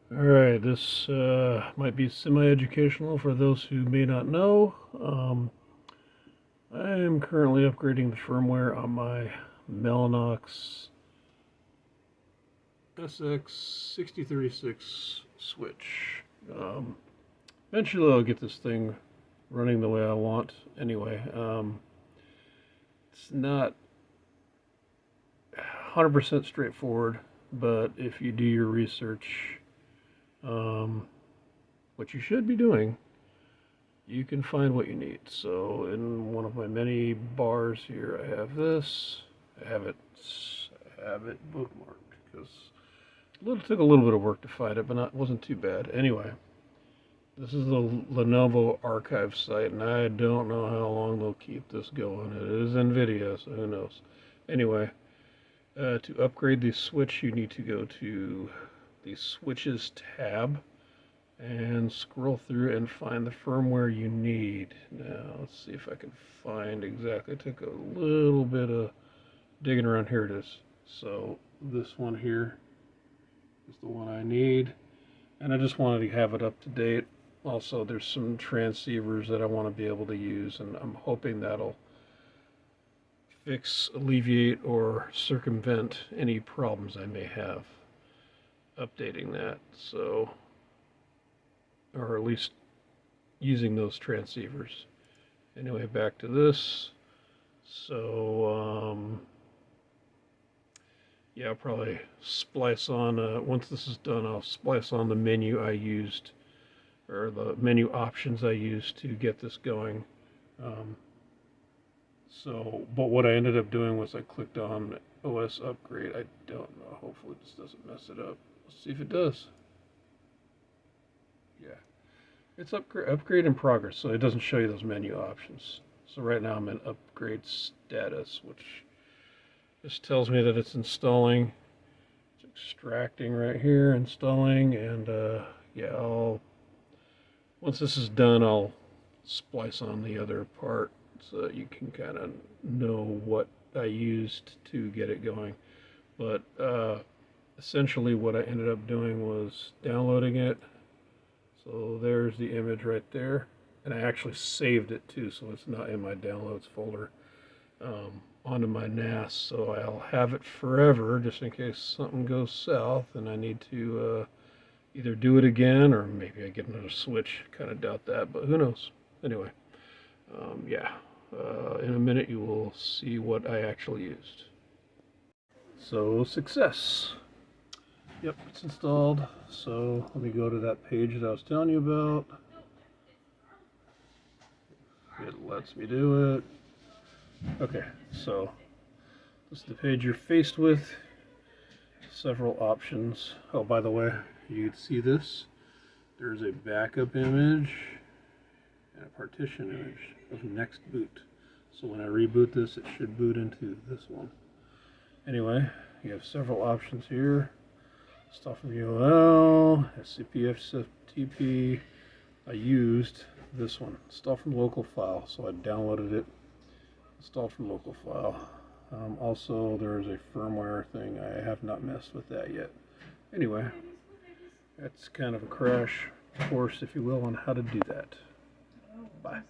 Alright, this might be semi-educational for those who may not know. I am currently upgrading the firmware on my Mellanox sx6036 switch. Eventually I'll get this thing running the way I want anyway. It's not 100% straightforward, but if you do your research, what you should be doing, you can find what you need. So in one of my many bars here, I have this. I have it bookmarked because it took a little bit of work to find it, but it wasn't too bad. Anyway, this is the Lenovo archive site, and I don't know how long they'll keep this going. It is NVIDIA, so who knows. Anyway, to upgrade the switch, you need to go to the Switches tab and scroll through and find the firmware you need. Now, let's see if I can find exactly. It took a little bit of digging around. Here it is. So this one here is the one I need, and I just wanted to have it up to date. Also, there's some transceivers that I want to be able to use, and I'm hoping that'll fix, alleviate, or circumvent any problems I may have updating that. So, or at least using those transceivers. Anyway, back to this. So, yeah, I'll probably splice on, once this is done, I'll splice on the menu I used, or the menu options I used to get this going. But what I ended up doing was I clicked on OS upgrade. I don't know, hopefully this doesn't mess it up. Let's see if it does. Yeah, it's upgrade in progress, so it doesn't show you those menu options. So right now I'm in upgrade status, which just tells me that it's installing. It's extracting right here, installing, and yeah, once this is done, I'll splice on the other part so that you can kind of know what I used to get it going. But essentially what I ended up doing was downloading it. So there's the image right there, and I actually saved it too, so it's not in my downloads folder, onto my NAS, so I'll have it forever just in case something goes south and I need to either do it again or maybe I get another switch. Kind of doubt that, but who knows. Anyway, yeah, in a minute you will see what I actually used. So, success. Yep, it's installed. So let me go to that page that I was telling you about. It lets me do it. Okay, so this is the page you're faced with. Several options. Oh, by the way, you can see this. There's a backup image and a partition image of next boot. So when I reboot this, it should boot into this one. Anyway, you have several options here. Stuff from UL, SCP, FTP. I used this one, install from local file, so I downloaded it, installed from local file. Also, there's a firmware thing. I have not messed with that yet. Anyway, that's kind of a crash course, if you will, on how to do that. Bye.